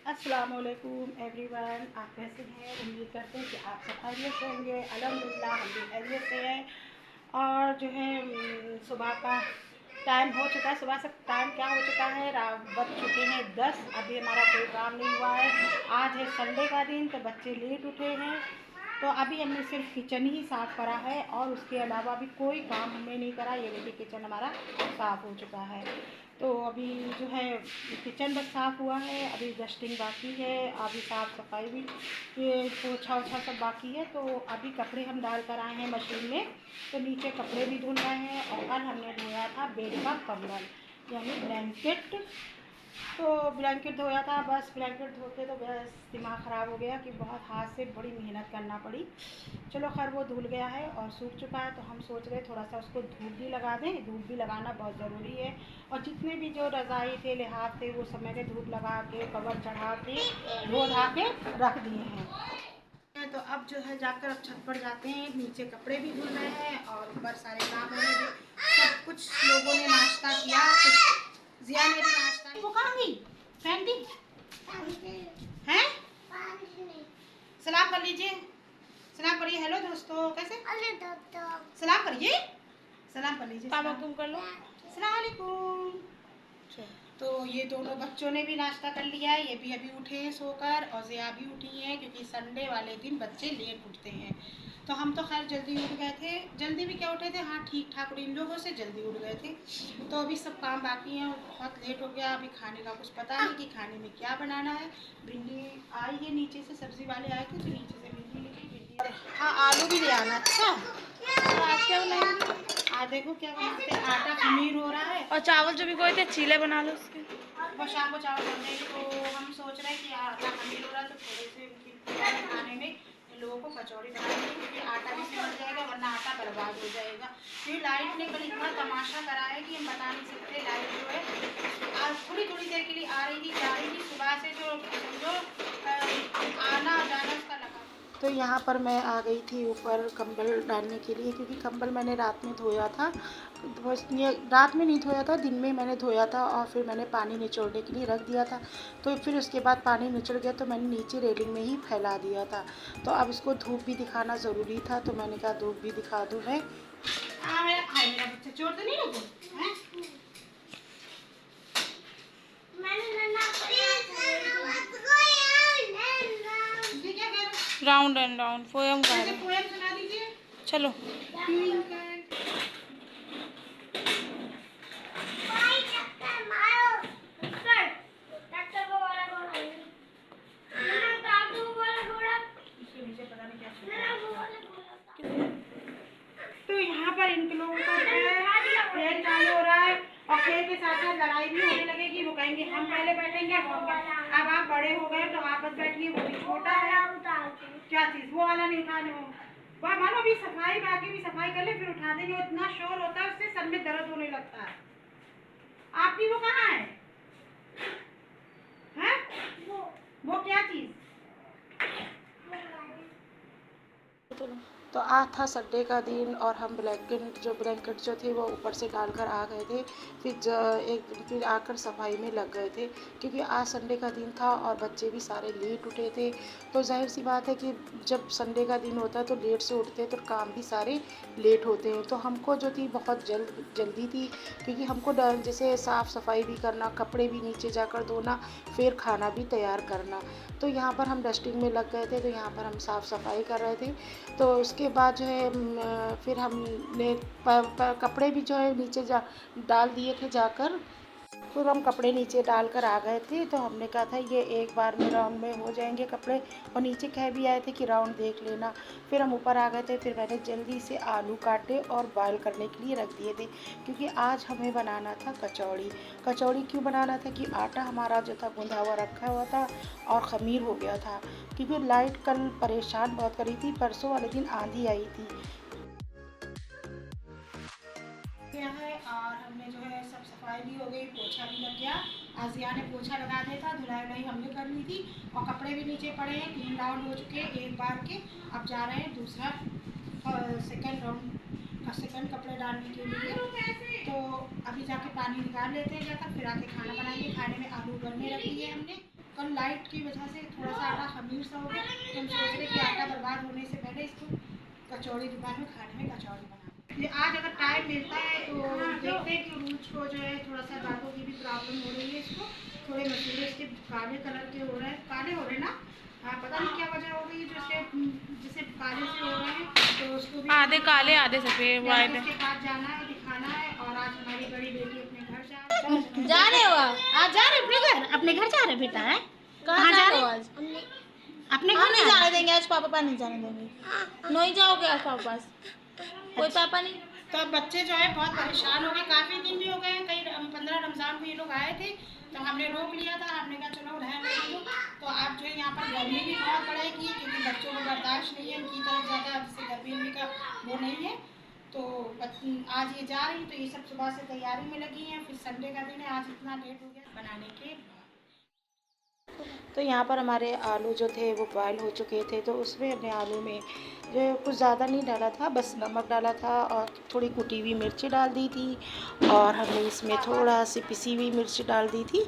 अस्सलामुअलैकुम एवरीवन, आप कैसे हैं? उम्मीद करते हैं कि आप सब खैरियत से होंगे। अल्हम्दुलिल्लाह हम भी खैरियत से हैं। और जो है सुबह का टाइम हो चुका है। सुबह से टाइम क्या हो चुका है, रात बज चुके हैं 10। अभी हमारा कोई काम नहीं हुआ है। आज है संडे का दिन, तो बच्चे लेट उठे हैं। तो अभी हमने सिर्फ किचन ही साफ़ करा है और उसके अलावा भी कोई काम हमने नहीं करा। ये देखिए किचन हमारा साफ़ हो चुका है। तो अभी जो है किचन बस साफ़ हुआ है, अभी डस्टिंग बाकी है, अभी साफ़ सफाई भी, ये पोछा ओछा सब बाकी है। तो अभी कपड़े हम डाल कर आए हैं मशीन में, तो नीचे कपड़े भी धुल रहे हैं। और कल हमने धोया था बेड का कम्बल यानी ब्लैंकेट। तो ब्लैंकेट धोया था, बस ब्लैंकेट धोते तो बस दिमाग ख़राब हो गया कि बहुत हाथ से बड़ी मेहनत करना पड़ी। चलो खैर वो धुल गया है और सूख चुका है। तो हम सोच रहे थोड़ा सा उसको धूप भी लगा दें। धूप भी लगाना बहुत ज़रूरी है। और जितने भी जो रज़ाई थे लिहाफ थे वो सब मैंने धूप लगा के कवर चढ़ा के धो धा के रख दिए हैं। तो अब जो है जाकर अब छत पर जाते हैं। नीचे कपड़े भी धुल रहे हैं और ऊपर सारे काम हो रहे हैं। सब कुछ लोगों ने नाश्ता किया, कुछ जिया ने भी नाश्ता। वो कहाँ गई फैंटी हैं? सलाम कर लीजिए, सलाम करिए। हेलो दोस्तों, कैसे? सलाम करिए, सलाम कर लीजिए। तुम कर लो। सलाम अलैकुम। तो ये दोनों बच्चों ने भी नाश्ता कर लिया है। ये भी अभी उठे हैं सोकर और ज़िया भी उठी हैं, क्योंकि संडे वाले दिन बच्चे लेट उठते हैं। तो हम तो खैर जल्दी उठ गए थे। जल्दी भी क्या उठे थे, हाँ ठीक ठाक, और इन लोगों से जल्दी उठ गए थे। तो अभी सब काम बाकी हैं, बहुत लेट हो गया। अभी खाने का कुछ पता नहीं कि खाने में क्या बनाना है। भिंडी आई है नीचे से, सब्ज़ी वाले आए थे तो नीचे से भिंडी लेके भिंडी, हाँ आलू भी ले आना। अच्छा तो आज क्या बनाएंगे? आज देखो क्या बनाते हैं। आटा खमीर हो रहा है और चावल जो भी कोई थे चीले बना लो उसके। और शाम को चावल बन जाएंगे। तो हम सोच रहे हैं कि आटा खमीर हो रहा है तो थोड़े से उनकी खाने में इन लोगों को कचौड़ी बनाएंगे, क्योंकि आटा भी सिमट जाएगा वरना आटा बर्बाद हो जाएगा। क्योंकि लाइट ने कल इतना तमाशा करा है कि हम बता नहीं सकते। लाइट जो है आज थोड़ी थोड़ी देर के लिए आ रही थी, जा रही थी। सुबह से जो समझो आना जाना उसका लगा। तो यहाँ पर मैं आ गई थी ऊपर कंबल डालने के लिए, क्योंकि कंबल मैंने रात में धोया था। बस ये रात में नहीं धोया था, दिन में मैंने धोया था और फिर मैंने पानी निचोड़ने के लिए रख दिया था। तो फिर उसके बाद पानी निचड़ गया तो मैंने नीचे रेलिंग में ही फैला दिया था। तो अब इसको धूप भी दिखाना ज़रूरी था, तो मैंने कहा धूप भी दिखा दूँ मैं। मेरा बच्चा चोर तो नहीं लगे? राउंड एंड राउंड पोयम का है। पोएम सुना दीजिए। चलो। तो यहाँ पर इन लोगों का जो है खेल चालू हो रहा है और खेल के साथ साथ लड़ाई भी होने लगेगी। वो कहेंगे हम पहले बैठेंगे, अब आप बड़े हो गए तो आप बस बैठिए, वो भी छोटा है। क्या चीज़ वो वाला नहीं उठाने हो? वह मानो अभी सफाई बाकी भी सफाई कर ले फिर उठा देंगे। इतना शोर होता है उससे सर में दर्द होने लगता है। आपकी वो कहाँ है? हैं? वो क्या चीज़? तो आज था संडे का दिन और हम ब्लैंकेट जो थे वो ऊपर से डालकर आ गए थे। फिर आकर सफाई में लग गए थे, क्योंकि आज संडे का दिन था और बच्चे भी सारे लेट उठे थे। तो जाहिर सी बात है कि जब संडे का दिन होता है तो लेट से उठते हैं तो काम भी सारे लेट होते हैं। तो हमको जो थी बहुत जल्दी थी, क्योंकि हमको जैसे साफ़ सफाई भी करना, कपड़े भी नीचे जाकर धोना, फिर खाना भी तैयार करना। तो यहाँ पर हम डस्टिंग में लग गए थे, तो यहाँ पर हम साफ़ सफाई कर रहे थे। तो उसके बाद जो है फिर हमने कपड़े भी जो है नीचे डाल दिए थे जाकर। फिर हम कपड़े नीचे डाल कर आ गए थे। तो हमने कहा था ये एक बार में राउंड में हो जाएंगे कपड़े, और नीचे कह भी आए थे कि राउंड देख लेना। फिर हम ऊपर आ गए थे। फिर मैंने जल्दी से आलू काटे और बॉयल करने के लिए रख दिए थे, क्योंकि आज हमें बनाना था कचौड़ी। कचौड़ी क्यों बनाना था कि आटा हमारा जो था गूंधा हुआ रखा हुआ था और ख़मीर हो गया था, क्योंकि लाइट कल परेशान बहुत करी थी। परसों वाले दिन आंधी आई थी है। और हमने जो है सब सफाई भी हो गई, पोछा भी लग गया। आजिया ने पोछा लगा दिया था, धुलाई वुलाई हमने कर ली थी और कपड़े भी नीचे पड़े हैं। 3 राउंड हो चुके हैं एक बार के। अब जा रहे हैं दूसरा सेकंड राउंड का सेकंड कपड़े डालने के लिए। तो अभी जाके पानी निकाल लेते हैं जाकर, फिर आके खाना बनाएंगे। खाने में आलू उबलने रख दिए हमने। कल लाइट की वजह से थोड़ा सा आटा खमीर सा हो गया, तो हम सोच रहे कि आटा बर्बाद होने से पहले इसको कचौड़ी दुकान में खाने में कचौड़ी बना। ये आज अगर टाइम मिलता है तो देखते हैं कि रूज को जो है थोड़ा सा दांतों की भी प्रॉब्लम हो रही है, इसको थोड़े मशीने इसके काले कलर के हो रहे हैं, काले हो रहे हैं ना, पता नहीं क्या वजह हो गई जो जिसे काले से हो रहे हैं, तो उसको भी आधे काले आधे सफेद वाइट। इसके पास जाना है, दिखाना है। और आज हमारी बड़ी बेटी अपने घर जा रहे हो आज जा रहे अपने घर जा रहे बेटा है। कहाँ जा रहे हो आज? अपने हम घर नहीं जाने देंगे आज, पापा नहीं जाने देंगे। नहीं जाओगे आज पापा पास? कोई पापा नहीं? तो बच्चे जो है बहुत परेशान हो गए, काफ़ी दिन भी हो गए, कई 15 रमज़ान को ये लोग आए थे, तो हमने रोक लिया था, हमने कहा चलो रहने दो। तो आप जो है यहाँ पर गर्मी भी बहुत बढ़ेगी, क्योंकि बच्चों को बर्दाश्त नहीं है उनकी तरफ ज़्यादा, जिससे गर्मी का वो नहीं है। तो आज ये जा रही, तो ये सब सुबह से तैयारी में लगी हैं, फिर संडे का दिन है, आज इतना लेट हो गया बनाने के। तो यहाँ पर हमारे आलू जो थे वो बॉयल हो चुके थे, तो उसमें अपने आलू में जो कुछ ज़्यादा नहीं डाला था, बस नमक डाला था और थोड़ी कुटी हुई मिर्ची डाल दी थी, और हमने इसमें थोड़ा सी पिसी हुई मिर्च डाल दी थी,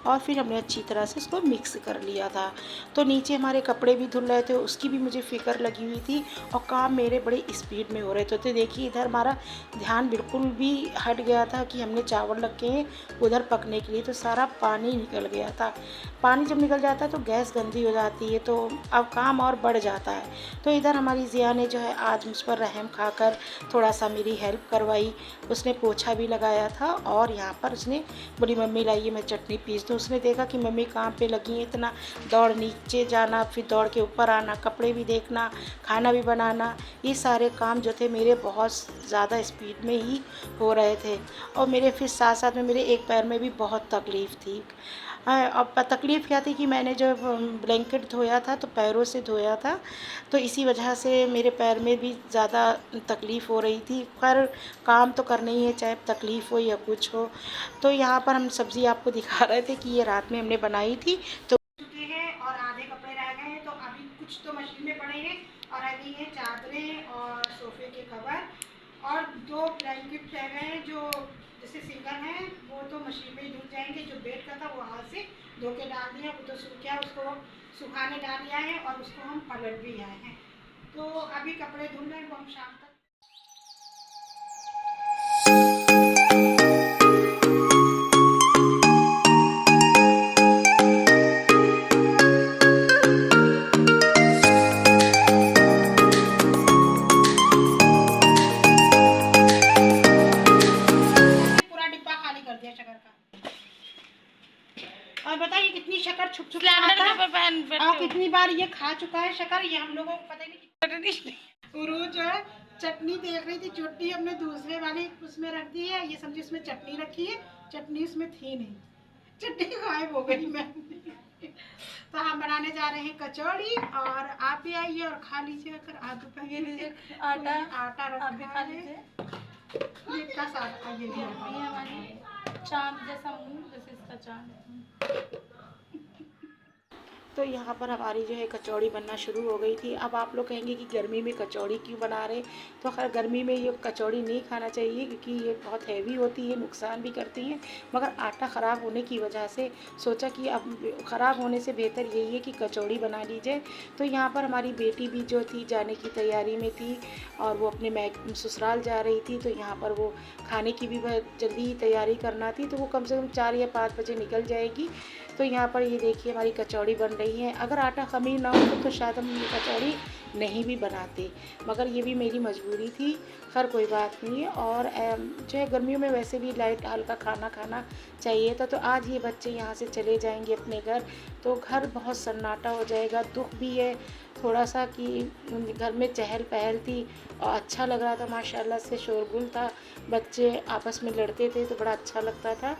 और फिर हमने अच्छी तरह से इसको मिक्स कर लिया था। तो नीचे हमारे कपड़े भी धुल रहे थे, उसकी भी मुझे फ़िक्र लगी हुई थी, और काम मेरे बड़े स्पीड में हो रहे थे। तो देखिए इधर हमारा ध्यान बिल्कुल भी हट गया था कि हमने चावल रखे हैं उधर पकने के लिए, तो सारा पानी निकल गया था। पानी जब निकल जाता है तो गैस गंदी हो जाती है, तो अब काम और बढ़ जाता है। तो इधर हमारी जिया ने जो है आज मुझ पर रहम खाकर थोड़ा सा मेरी हेल्प करवाई, उसने पोछा भी लगाया था, और यहाँ पर उसने बोली मम्मी लाइए मैं चटनी पीस दूँ। उसने देखा कि मम्मी काम पे लगी हैं, इतना दौड़ नीचे जाना, फिर दौड़ के ऊपर आना, कपड़े भी देखना, खाना भी बनाना, ये सारे काम जो थे मेरे बहुत ज़्यादा स्पीड में ही हो रहे थे, और मेरे फिर साथ साथ में मेरे एक पैर में भी बहुत तकलीफ़ थी। अब तकलीफ़ क्या थी कि मैंने जब ब्लैंकेट धोया था तो पैरों से धोया था, तो इसी वजह से मेरे पैर में भी ज़्यादा तकलीफ़ हो रही थी। पर काम तो करना ही है, चाहे तकलीफ़ हो या कुछ हो। तो यहाँ पर हम सब्ज़ी आपको दिखा रहे थे कि ये रात में हमने बनाई थी, तो चुके हैं और आधे कपड़े रह गए हैं, तो अभी कुछ तो मशीन में पड़े हैं, और अभी हैं चादरें और सोफ़े के कवर, और 2 ब्लैंकेट रह गए हैं जो जैसे सिंगल हैं, वो तो मशीन में ही धुल जाएंगे। जो बेड का था वो हाथ से धो के डाल दिया, वो तो सूख गया, उसको सुखाने डाल दिया है, और उसको हम पलट भी आए हैं। तो अभी कपड़े धुल रहे हैं, वो हम शाम तक। और बताइए कितनी शक्कर छुप छुप और कितनी बार ये खा चुका है शक्कर, ये हम लोगों को पता ही नहीं। उरूज जो है चटनी देख रही थी, चटनी हमने दूसरे वाली उसमें रख दी है, ये समझी उसमें चटनी रखी है, चटनी उसमें थी नहीं, चटनी गायब हो गई। मैं तो हम बनाने जा रहे हैं कचौड़ी, और आप भी आइए और खा लीजिए। अगर आटा आटा रखा है, इतना सारा ये भी हमारी चांद जैसा मुंह, जैसे इसका चांद। तो यहाँ पर हमारी जो है कचौड़ी बनना शुरू हो गई थी। अब आप लोग कहेंगे कि गर्मी में कचौड़ी क्यों बना रहे, तो खैर गर्मी में ये कचौड़ी नहीं खाना चाहिए, क्योंकि ये बहुत हैवी होती है, नुकसान भी करती हैं, मगर आटा ख़राब होने की वजह से सोचा कि अब ख़राब होने से बेहतर यही है कि कचौड़ी बना ली जाए। तो यहाँ पर हमारी बेटी भी जो थी जाने की तैयारी में थी, और वो अपने ससुराल जा रही थी, तो यहाँ पर वो खाने की भी जल्दी ही तैयारी करना थी, तो वो कम से कम 4 या 5 बजे निकल जाएगी। तो यहाँ पर ये देखिए हमारी कचौड़ी बन रही है। अगर आटा खमीर ना हो तो शायद हम ये कचौड़ी नहीं भी बनाते, मगर ये भी मेरी मजबूरी थी, खैर कोई बात नहीं है। और जो है गर्मियों में वैसे भी लाइट हल्का खाना खाना चाहिए था। तो आज ये बच्चे यहाँ से चले जाएंगे अपने घर, तो घर बहुत सन्नाटा हो जाएगा। दुख भी है थोड़ा सा कि घर में चहल पहल थी और अच्छा लग रहा था, माशाल्लाह से शोरगुल था, बच्चे आपस में लड़ते थे तो बड़ा अच्छा लगता था।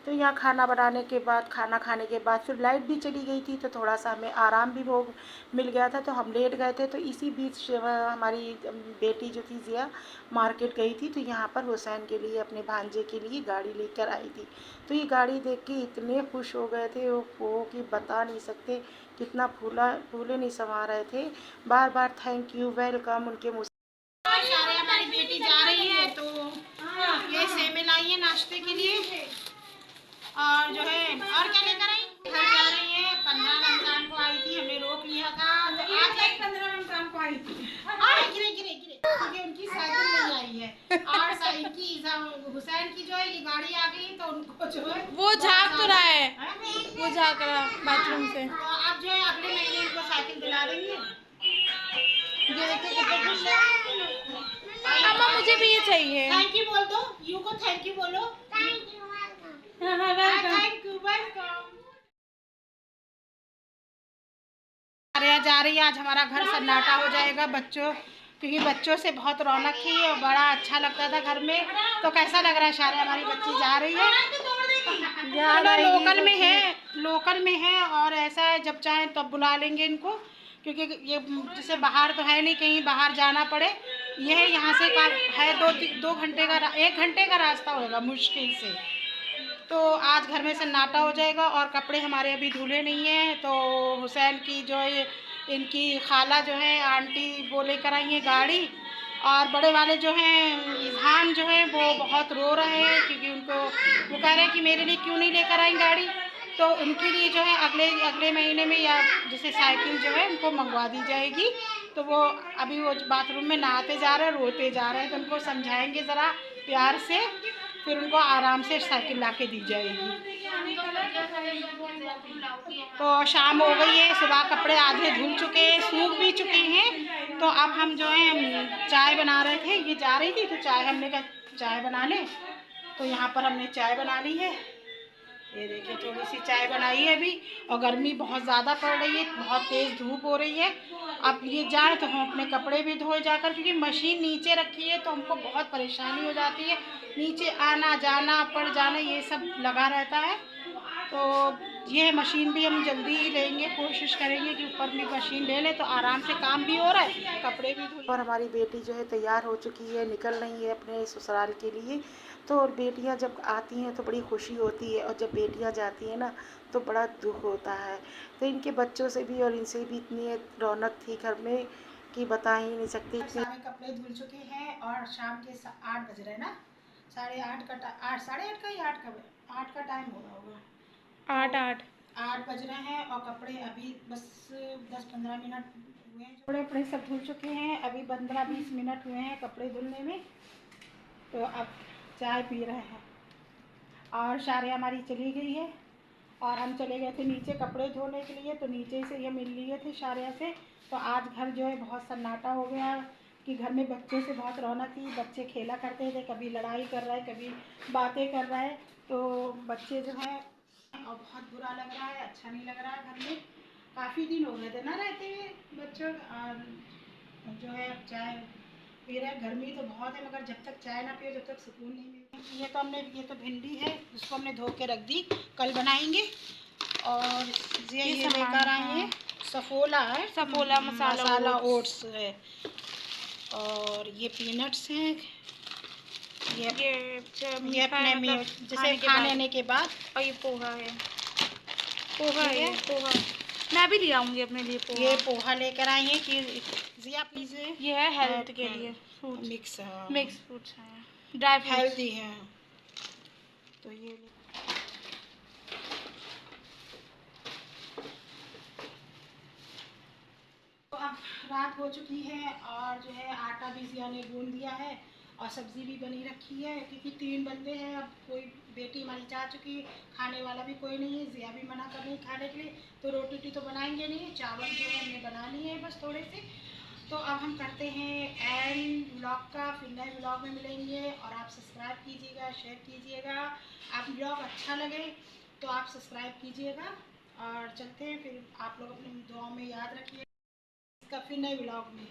तो यहाँ खाना बनाने के बाद, खाना खाने के बाद फिर लाइट भी चली गई थी, तो थोड़ा सा हमें आराम भी वो मिल गया था, तो हम लेट गए थे। तो इसी बीच हमारी बेटी जो थी जिया मार्केट गई थी, तो यहाँ पर हुसैन के लिए, अपने भांजे के लिए गाड़ी लेकर आई थी। तो ये गाड़ी देख के इतने खुश हो गए थे वो कि बता नहीं सकते, कितना फूले नहीं समा रहे थे, बार बार थैंक यू वेलकम उनके मुँह से। हमारी बेटी जा रही है, तो ये सेमें लाई है नाश्ते के लिए, और जो है और क्या लेकर आई। हुसैन की जो है ये गाड़ी आ गई तो उनको जो है वो झाँक तो रहा है, हाँ? वो झाँक रहा बाथरूम से। तो आप जो है अगले महीने इनको साइकिल दिला देंगे। ये देखिए कितने खुश है। अम्मा मुझे भी ये चाहिए। थैंक यू बोल दो, यू को थैंक यू बोलो। Thank you welcome. जा रही है, आज हमारा घर सन्नाटा हो जाएगा बच्चों, क्योंकि बच्चों से बहुत रौनक थी और बड़ा अच्छा लगता था घर में। तो कैसा लग रहा है शारे, हमारी बच्ची जा रही है, चलो लोकल में है, लोकल में है। और ऐसा है जब चाहे तब बुला लेंगे इनको, क्योंकि ये जैसे बाहर तो है नहीं कहीं बाहर जाना पड़े। ये है यहाँ से है 2 घंटे का 1 घंटे का रास्ता होगा मुश्किल से। तो आज घर में सन्नाटा हो जाएगा। और कपड़े हमारे अभी धुले नहीं हैं, तो हुसैन की जो है इनकी खाला जो है आंटी वो लेकर आई है गाड़ी। और बड़े वाले जो हैं इज़हान जो है वो बहुत रो रहे हैं, क्योंकि उनको वो कह रहे हैं कि मेरे लिए क्यों नहीं लेकर आई गाड़ी। तो उनके लिए जो है अगले महीने में या जैसे साइकिल जो है उनको मंगवा दी जाएगी। तो वो अभी वो बाथरूम में नहाते जा रहे हैं, रोते जा रहे हैं, तो उनको समझाएंगे ज़रा प्यार से, फिर उनको आराम से साइकिल ला के दी जाएगी। तो शाम हो गई है, सुबह कपड़े आधे धुल चुके हैं, सूख भी चुके हैं। तो अब हम जो है चाय बना रहे थे, ये जा रही थी तो चाय हमने कहा चाय बना लें। तो यहाँ पर हमने चाय बना ली है, ये देखिए थोड़ी सी चाय बनाई है अभी। और गर्मी बहुत ज़्यादा पड़ रही है, बहुत तेज़ धूप हो रही है। अब ये जाए तो हम अपने कपड़े भी धोए जाकर, क्योंकि मशीन नीचे रखी है तो हमको बहुत परेशानी हो जाती है, नीचे आना जाना पड़ जाना ये सब लगा रहता है। तो ये मशीन भी हम जल्दी ही लेंगे, कोशिश करेंगे कि ऊपर भी मशीन ले लें तो आराम से काम भी हो रहा है, कपड़े भी धुल। और हमारी बेटी जो है तैयार हो चुकी है, निकल रही है अपने ससुराल के लिए। तो और बेटियां जब आती हैं तो बड़ी खुशी होती है, और जब बेटियां जाती हैं ना तो बड़ा दुख होता है। तो इनके बच्चों से भी और इनसे भी इतनी रौनक थी घर में कि बता ही नहीं सकती। सारे कपड़े धुल चुके हैं और शाम के 8 बज रहे हैं ना, 8:30 का 8:30 का ही 8 का टाइम हो रहा होगा, 8 बज रहे हैं। और कपड़े अभी बस 10-15 मिनट हुए हैं, कपड़े सब धुल चुके हैं, अभी 15-20 मिनट हुए हैं कपड़े धुलने में। तो अब चाय पी रहे हैं। और शारे हमारी चली गई है और हम चले गए थे नीचे कपड़े धोने के लिए, तो नीचे से ये मिल लिए थे शारिया से। तो आज घर जो है बहुत सन्नाटा हो गया, कि घर में बच्चों से बहुत रौनक थी, बच्चे खेला करते थे, कभी लड़ाई कर रहा है कभी बातें कर रहा है। तो बच्चे जो है और बहुत बुरा लग रहा है, अच्छा नहीं लग रहा है। घर में काफ़ी दिन हो गए थे ना रहते हुए बच्चों, जो है अब चाय पी रहे हैं। गर्मी तो बहुत है, मगर जब तक चाय ना पियो जब तक सुकून नहीं मिलता। ये तो भिंडी है जिसको हमने धो के रख दी, कल बनाएंगे। और ये लेकर आए हैं सफोला है, सफोला मसाला ओट्स है। और ये पीनट्स हैं, ये अपने जैसे खाने के बाद। और ये पोहा है, पोहा मैं भी ले आऊँगी अपने लिए पोहा। ये पोहा लेकर आई हैं कि जिया प्लीज, ये है हेल्थ के लिए फ्रूट, मिक्स फ्रूट्स हैं, ड्राई फ्रूट्स हेल्दी हैं। तो ये तो अब रात हो चुकी है और जो है आटा भी जिया ने गूंद दिया है और सब्ज़ी भी बनी रखी है, क्योंकि 3 बंदे हैं। अब कोई बेटी हमारी जा चुकी है, खाने वाला भी कोई नहीं है, जिया भी मना कर रही है खाने के लिए, तो रोटी तो बनाएंगे नहीं, चावल जो है हमने बना लिए हैं बस थोड़े से। तो अब हम करते हैं एंड ब्लॉग का, फिर नए ब्लॉग में मिलेंगे। और आप सब्सक्राइब कीजिएगा, शेयर कीजिएगा। आप ब्लॉग अच्छा लगे तो आप सब्सक्राइब कीजिएगा। और चलते हैं फिर, आप लोग अपनी दुआओं में याद रखिए इसका, फिर नए ब्लॉग में।